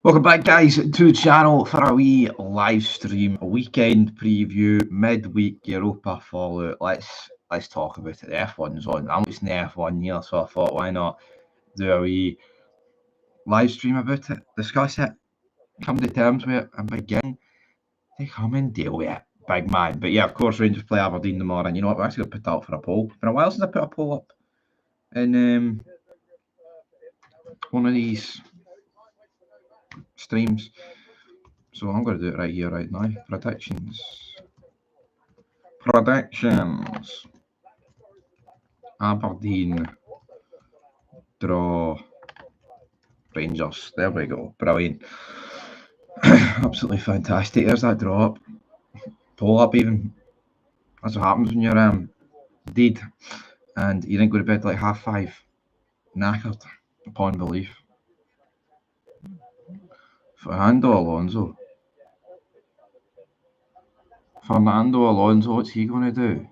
Welcome back, guys, to the channel for a wee live stream, a weekend preview, midweek Europa fallout. Let's talk about it. The F1's on. I'm watching the F1 here, so I thought, why not do a wee live stream about it, discuss it, come to terms with it, and begin to come and deal with it, big man. But yeah, of course, Rangers play Aberdeen tomorrow, and you know what? We're actually going to put that up for a poll. It's been a while since I put a poll up in one of these streams. So I'm going to do it right here, right now. Predictions. Aberdeen. Draw. Rangers. There we go. Brilliant. Absolutely fantastic. There's that draw up. Pull up even. That's what happens when you're dead and you didn't go to bed like 5:30. Knackered. Upon belief. Fernando Alonso, what's he going to do?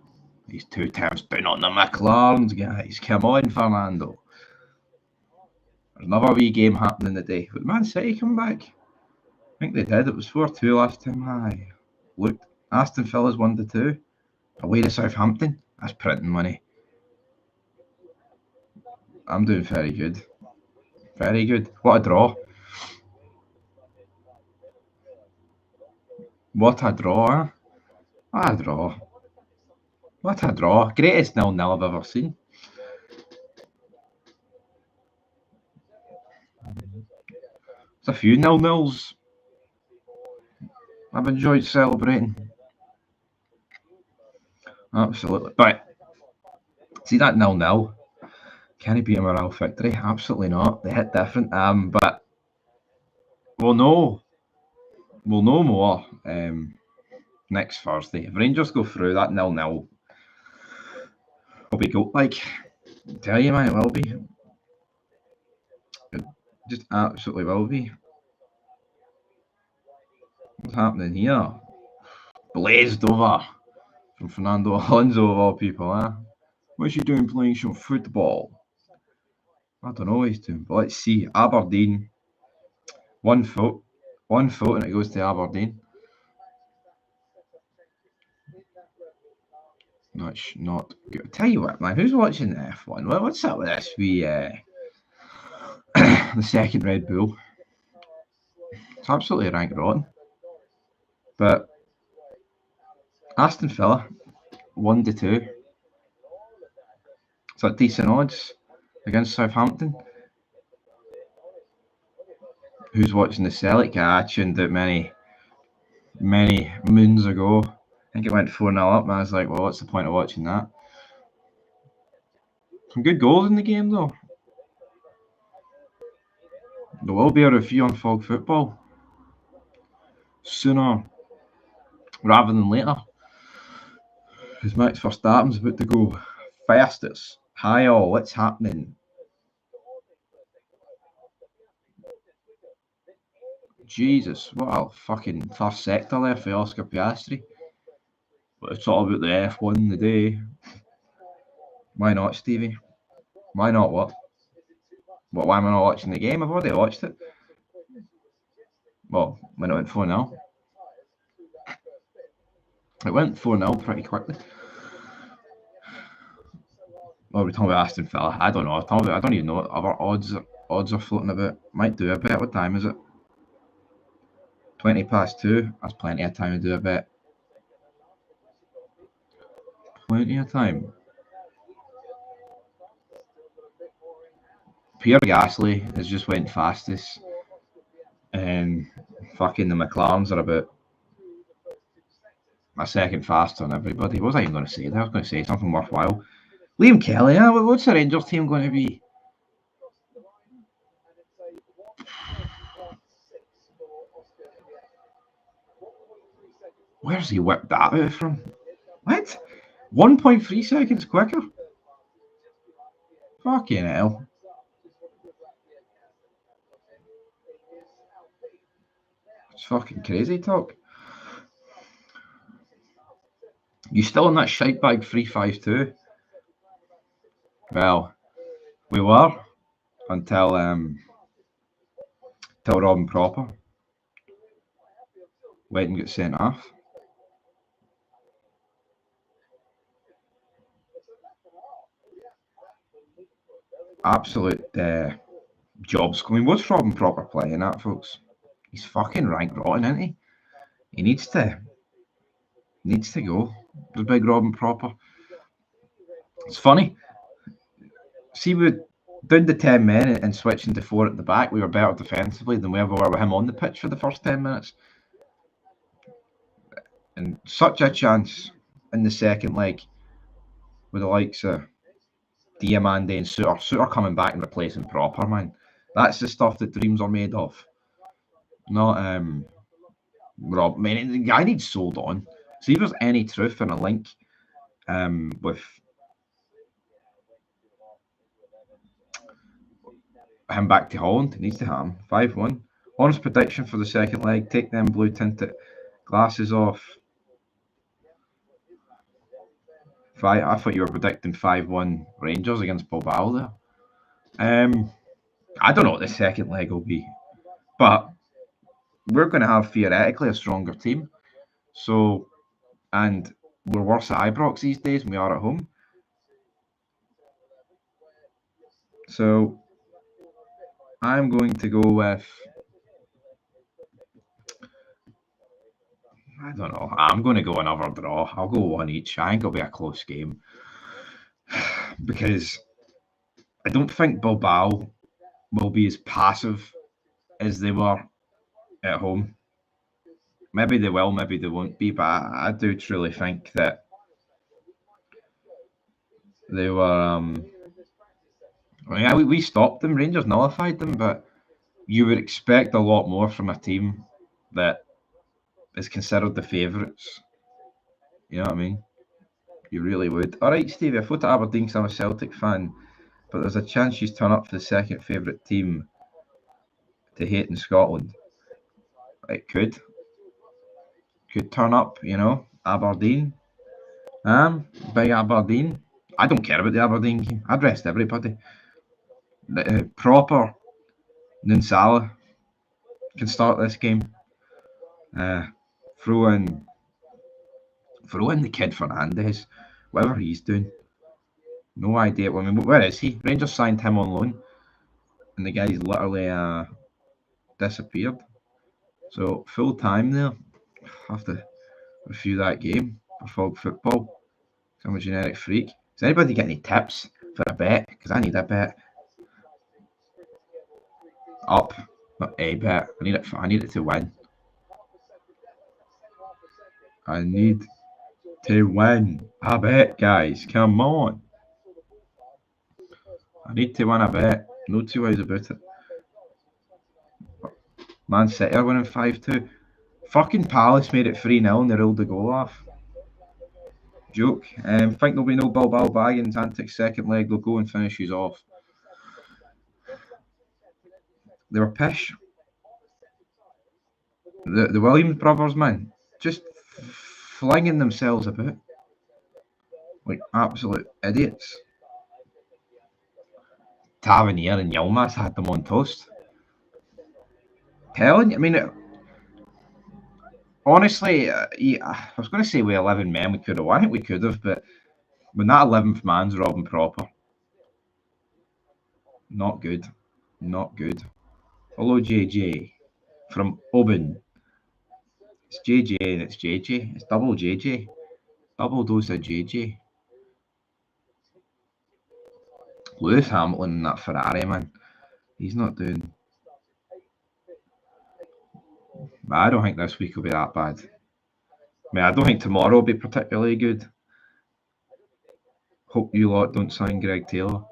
He's 2 times down on the McLarens, guys. Come on, Fernando. There's another wee game happening today. Would Man City come back? I think they did. It was 4-2 last time. Aye. Looked. Aston Villa's 1-2. Away to Southampton. That's printing money. I'm doing very good. Very good. What a draw. What a draw, huh? What a draw. What a draw. Greatest 0-0 I've ever seen. There's a few 0-0s I've enjoyed celebrating. Absolutely. But see that 0-0? Can he beat a morale victory? Absolutely not. They hit different. But we'll know more next Thursday. If Rangers go through, that 0-0 will be good. Like, I tell you, man, it will be. It just absolutely will be. What's happening here? Blazed over from Fernando Alonso of all people, huh? What's he doing playing some football? I don't know what he's doing, but let's see. Aberdeen, 1 foot, and it goes to Aberdeen. That's not good. I tell you what, man, who's watching the F1? What's up with this? The second Red Bull. It's absolutely rank rotten. But Aston Villa, 1-2. Is that decent odds against Southampton? Who's watching the Celtic? I tuned out many moons ago. I think it went 4-0 up, and I was like, well, what's the point of watching that? Some good goals in the game, though. There will be a review on Fog Football sooner rather than later. Because Max Verstappen's about to go fastest. Hi all, what's happening? Jesus, what a fucking first sector there for Oscar Piastri. But it's all about the F1 today. Why not, Stevie? Why not what? Why am I not watching the game? I've already watched it. Well, when it went 4-0. It went 4-0 pretty quickly. Oh, we're talking about Aston Villa. I don't know. I don't even know what other odds are floating about. Might do a bet. What time is it? 2:20. That's plenty of time to do a bet. Plenty of time. Pierre Gasly has just went fastest. And fucking the McLarens are about a second faster than everybody. What was I even going to say? I was going to say something worthwhile. Liam Kelly, what's the Rangers team going to be? Where's he whipped that out from? What? 1.3 seconds quicker? Fucking hell. It's fucking crazy talk. You still in that shite bag 352? Well, we were until till Robin Proper went and got sent off. Absolute jobs. I mean, what's Robin Proper playing at, folks? He's fucking rank rotten, isn't he? He needs to go. The big Robin Proper. It's funny. See, we down to 10 men and switching to 4 at the back, we were better defensively than we ever were with him on the pitch for the first 10 minutes. And such a chance in the second leg with the likes of Diamande and Suter. Suter coming back and replacing Proper, man. That's the stuff that dreams are made of. Not Rob. I mean, the guy needs sold on. See if there's any truth in a link with him back to Holland. He needs to have him. 5-1. Honest prediction for the second leg. Take them blue tinted glasses off. I thought you were predicting 5-1 Rangers against Bilbao there. I don't know what the second leg will be, but we're going to have theoretically a stronger team. So, and we're worse at Ibrox these days than we are at home. So, I'm going to go with, I don't know, I'm going to go another draw. I'll go 1 each. I think it'll be a close game. Because I don't think Bilbao will be as passive as they were at home. Maybe they will, maybe they won't be, but I do truly think that they were. I mean, we stopped them. Rangers nullified them, but you would expect a lot more from a team that is considered the favourites. You know what I mean? You really would. All right, Stevie, I float to Aberdeen because I'm a Celtic fan, but there's a chance you turn up for the second favourite team to hate in Scotland. It could turn up, you know, Aberdeen. Big Aberdeen. I don't care about the Aberdeen game. I'd rest everybody. Proper Nunsala can start this game. Throw in the kid Fernandez, whatever he's doing. No idea. I mean, where is he? Rangers signed him on loan, and the guy's literally disappeared. So full time there. Have to review that game for Fog Football. I'm a generic freak. Does anybody get any tips for a bet? Because I need a bet. Up, not a bet. I need it to win. I need to win a bet, guys. Come on. I need to win a bet. No two ways about it. Man City are winning 5-2. Fucking Palace made it 3-0 and they rolled the goal off. Joke. Think there'll be no Bilbao Baggins antics second leg. They'll go and finish you off. They were pish. The Williams brothers, man, just flinging themselves about like absolute idiots. Tavernier and Yilmaz had them on toast. Telling you, I mean, honestly, I was going to say with 11 men we could have won. I think we could have, but when that 11th man's Robin Proper, not good. Not good. Hello, JJ from Oban. It's JJ and it's JJ. It's double JJ. Double dose of JJ. Lewis Hamilton in that Ferrari, man. He's not doing. I don't think this week will be that bad. I mean, I don't think tomorrow will be particularly good. Hope you lot don't sign Greg Taylor.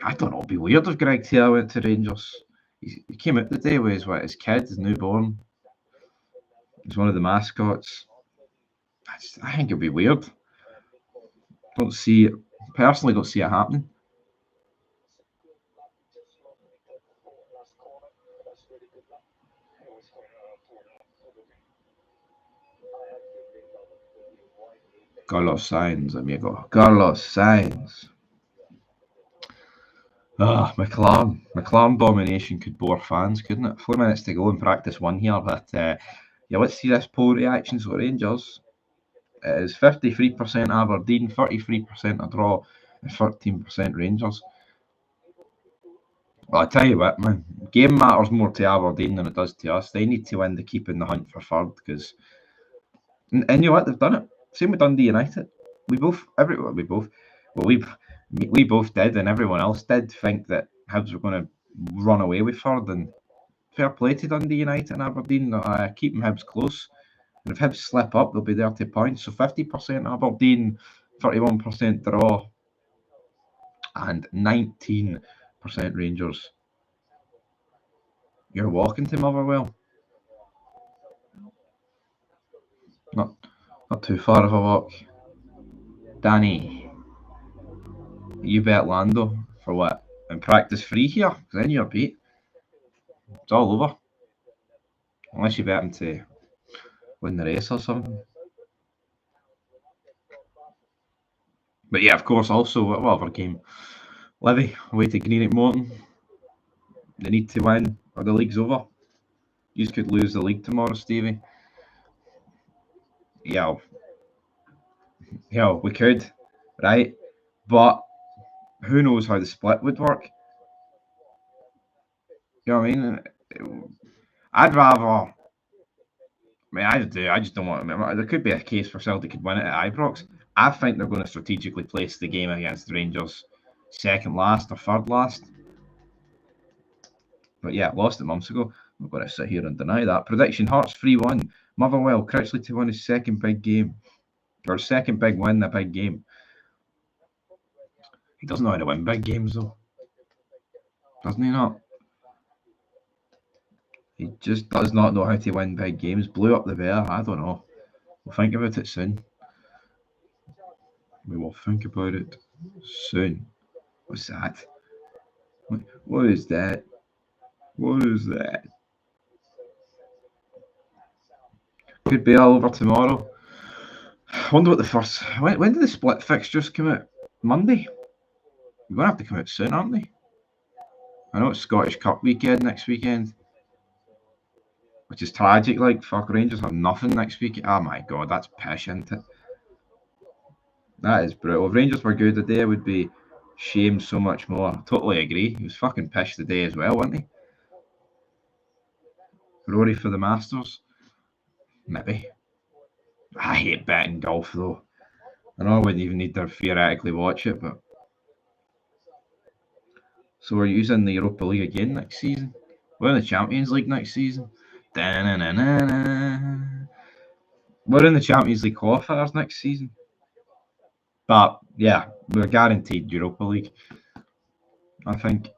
I don't know, it'd be weird if Greg Taylor went to Rangers. He came out the day with his kid, his newborn. He's one of the mascots. I think it'd be weird. Personally don't see it happening. Carlos Sainz, amigo. Carlos Sainz. McLaren domination could bore fans, couldn't it? 4 minutes to go in practice one here, but yeah, let's see this poll reactions for Rangers. It is 53% Aberdeen, 33% a draw, and 13% Rangers. Well, I tell you what, man, game matters more to Aberdeen than it does to us. They need to win to keep in the hunt for third, because, and you know what, they've done it. Same with Dundee United. We both did, and everyone else did think that Hibs were going to run away with third, and fair play to Dundee United and Aberdeen, keeping Hibs close. And if Hibs slip up, they'll be 30 points. So 50% Aberdeen, 31% draw, and 19% Rangers. You're walking to Motherwell. Not too far of a walk. Danny, you bet Lando for what? And practice free here? Because then you're beat. It's all over. Unless you bet him to win the race or something. But yeah, of course, also, whatever game. Livy, away to Greenock Morton. They need to win or the league's over. You could lose the league tomorrow, Stevie. Yeah, we could, right? But who knows how the split would work? You know what I mean? I'd rather. I do. I just don't want to. There could be a case for Celtic could win it at Ibrox. I think they're going to strategically place the game against Rangers second last or third last. But yeah, lost it months ago. I'm not going to sit here and deny that. Prediction: Hearts 3-1. Motherwell, Critchley to win his second big game. Or second big win, a big game. He doesn't know how to win big games, though. Doesn't he not? He just does not know how to win big games. Blew up the bear. I don't know. We'll think about it soon. We will think about it soon. What's that? What is that? What is that? Could be all over tomorrow. I wonder what the first. When did the split fixtures come out? Monday? They're going to have to come out soon, aren't they? I know it's Scottish Cup weekend next weekend, which is tragic. Like, fuck, Rangers have nothing next week. Oh my god, that's pish, isn't it? That is brutal. If Rangers were good today, I would be shamed so much more. Totally agree. He was fucking pish today as well, wasn't he? Rory for the Masters? Maybe. I hate betting golf though. I know I wouldn't even need to theoretically watch it, but. So we're using the Europa League again next season. We're in the Champions League next season. Da-na-na-na-na. We're in the Champions League qualifiers next season. But yeah, we're guaranteed Europa League. I think.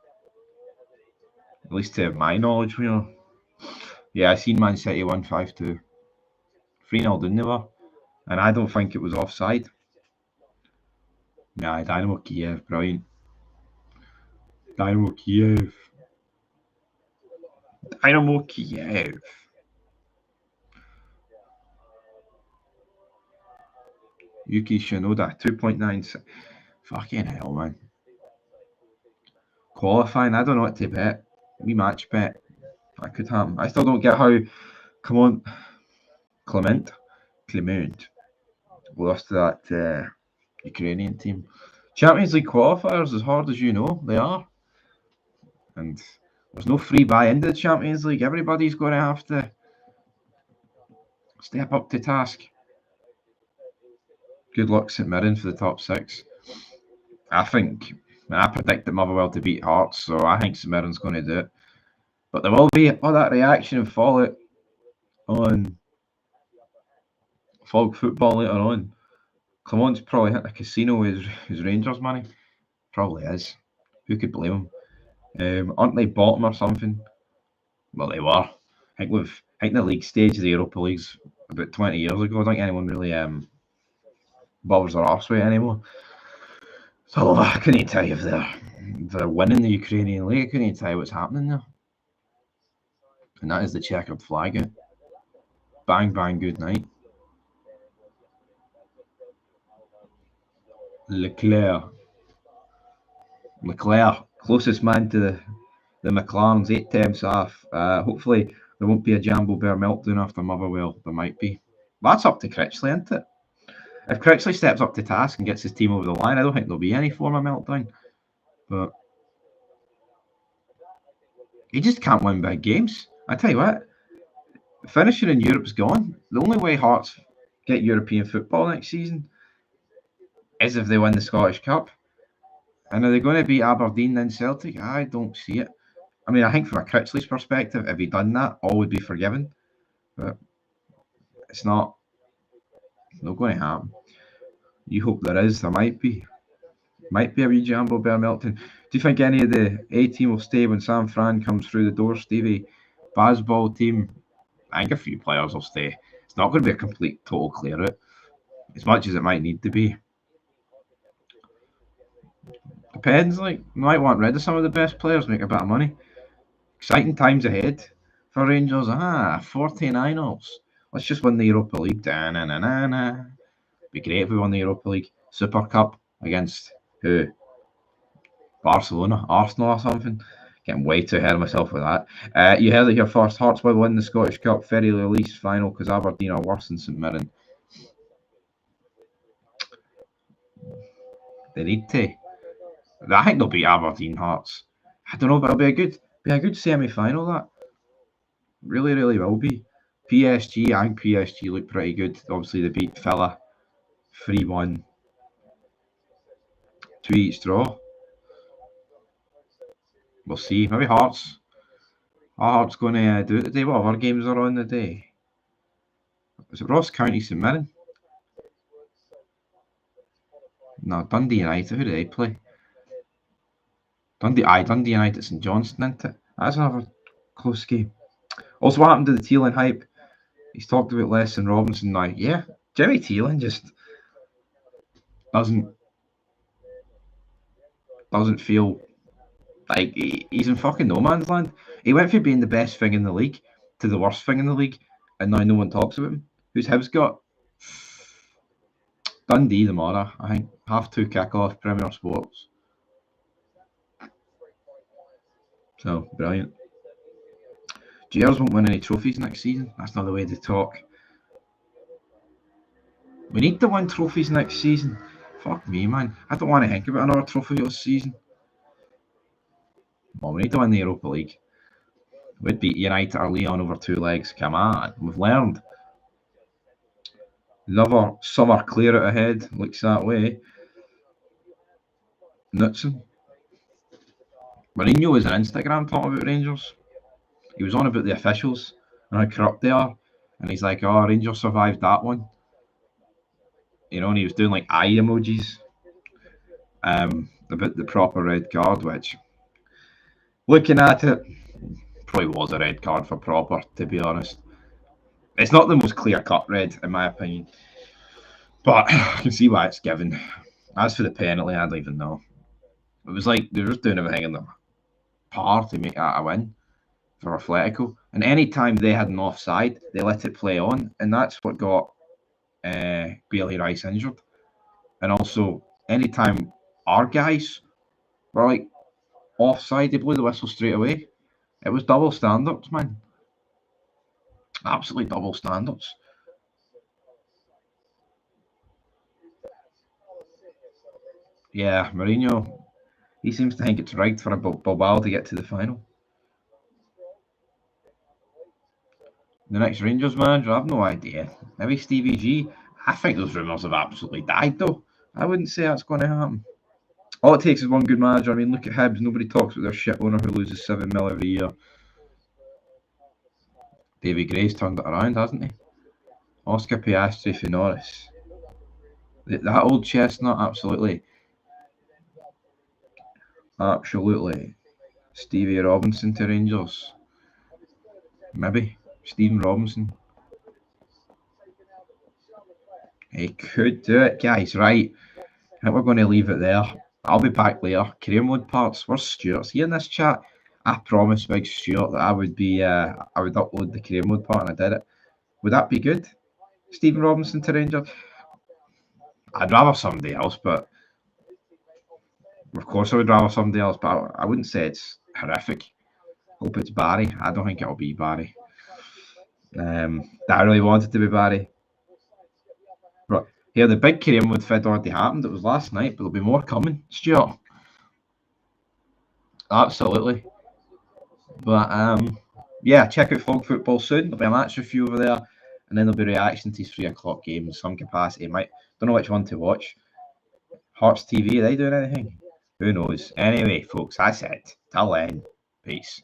At least to my knowledge, we are. Yeah, I seen Man City 1-5-2. 3-0 didn't they were? And I don't think it was offside. Nah, Dynamo Kiev, brilliant. Dynamo Kiev. Dynamo Kiev. Yuki Shinoda, 2.96. Fucking hell, man. Qualifying, I don't know what to bet. We match bet. That could happen. I still don't get how. Come on. Clement lost to that Ukrainian team. Champions League qualifiers, as hard as you know, they are. And there's no free buy into the Champions League. Everybody's going to have to step up to task. Good luck, St Mirren, for the top six. I predicted Motherwell to beat Hearts, so I think St Mirren's going to do it. But there will be all that reaction and fallout on Fog Football later on. Clement's probably hit a casino with his Rangers money. Probably is. Who could blame him? Aren't they bottom or something? Well, they were. I think the league stage of the Europa League's about 20 years ago. I don't think anyone really bothers their arse with it anymore. So I couldn't tell you if they're winning the Ukrainian league. I couldn't tell you what's happening there. And that is the checkered flag out. Bang bang, good night. Leclerc. Closest man to the McLarens, 8 attempts off. Hopefully there won't be a Jambo Bear meltdown after Motherwell. There might be. That's up to Critchley, isn't it? If Critchley steps up to task and gets his team over the line, I don't think there'll be any form of meltdown. But he just can't win big games. I tell you what, finishing in Europe's gone. The only way Hearts get European football next season is if they win the Scottish Cup. And are they going to beat Aberdeen then Celtic? I don't see it. I mean, I think from a Critchley's perspective, if he'd done that, all would be forgiven. But it's not. It's not going to happen. You hope there is. There might be. Might be a wee Jambo Bear melting. Do you think any of the A team will stay when Sam Fran comes through the door, Stevie? Bazball team, I think a few players will stay. It's not going to be a complete total clear out, as much as it might need to be. Depends, like, you might want rid of some of the best players, make a bit of money. Exciting times ahead for Rangers. 49ers. Let's just win the Europa League. Da-na-na-na-na. Be great if we won the Europa League. Super Cup against who? Barcelona, Arsenal or something. Getting way too ahead of myself with that. You heard it here first. Hearts will win the Scottish Cup very release final because Aberdeen are worse than St Mirren. They need to. I think they'll beat Aberdeen Hearts. I don't know, but it'll be a good semi-final. That really, really will be. PSG, I think PSG look pretty good. Obviously, they beat Villa 3-1. 2 each draw. We'll see. Maybe Hearts. Hearts going to do it today. What other games are on the day? Is it Ross County St Mirren? No, Dundee United. Who do they play? Dundee United St Johnstone, isn't it? That's another close game. Also, what happened to the Thielen hype? He's talked about less than Robinson now. Yeah, Jimmy Thielen just doesn't feel like he's in fucking no man's land. He went from being the best thing in the league to the worst thing in the league, and now no one talks about him. Who's Hibs got? Dundee tomorrow, I think. 2:30 kickoff, Premier Sports. So, brilliant. GRs won't win any trophies next season. That's not the way to talk. We need to win trophies next season. Fuck me, man. I don't want to think about another trophy this season. Well, we need to win the Europa League. We'd beat United or Lyon over 2 legs. Come on, we've learned. Another summer clear out ahead. Looks that way. Knutson. Mourinho was on Instagram talking about Rangers. He was on about the officials and how corrupt they are. And he's like, oh, Rangers survived that one. You know, and he was doing like eye emojis about the proper red card, which, looking at it, probably was a red card for proper, to be honest. It's not the most clear-cut red, in my opinion. But I can see why it's given. As for the penalty, I don't even know. It was like they were just doing everything in their power to make that a win for Atletico. And any time they had an offside, they let it play on. And that's what got Bailey Rice injured. And also, anytime our guys were like offside, they blew the whistle straight away. It was double standards, man. Absolutely double standards. Yeah, Mourinho, he seems to think it's right for a Bilbao to get to the final. The next Rangers manager, I have no idea. Maybe Stevie G. I think those rumours have absolutely died, though. I wouldn't say that's going to happen. All it takes is one good manager. I mean, look at Hibs. Nobody talks about their shit owner who loses 7 mil every year. Davy Gray's turned it around, hasn't he? Oscar Piastri for Norris. That old chestnut, absolutely. Absolutely. Stevie Robinson to Rangers. Maybe. Stephen Robinson. He could do it, guys. Right. I think we're going to leave it there. I'll be back later. Career mode parts. Where's Stuart? Is he in this chat? I promised Big Stuart that I would upload the career mode part, and I did it. Would that be good? Stephen Robinson to Rangers? I'd rather somebody else, but Of course, I would rather somebody else, but I wouldn't say it's horrific. Hope it's Barry. I don't think it'll be Barry. I really wanted to be Barry. But yeah, the big Kieran Wood fid already happened. It was last night, but there'll be more coming, Stuart. Absolutely. But yeah, check out Fog Football soon. There'll be a match review over there, and then there'll be reaction to 3 o'clock games in some capacity. Don't know which one to watch. Hearts TV, are they doing anything? Who knows? Anyway, folks, that's it. Till then, peace.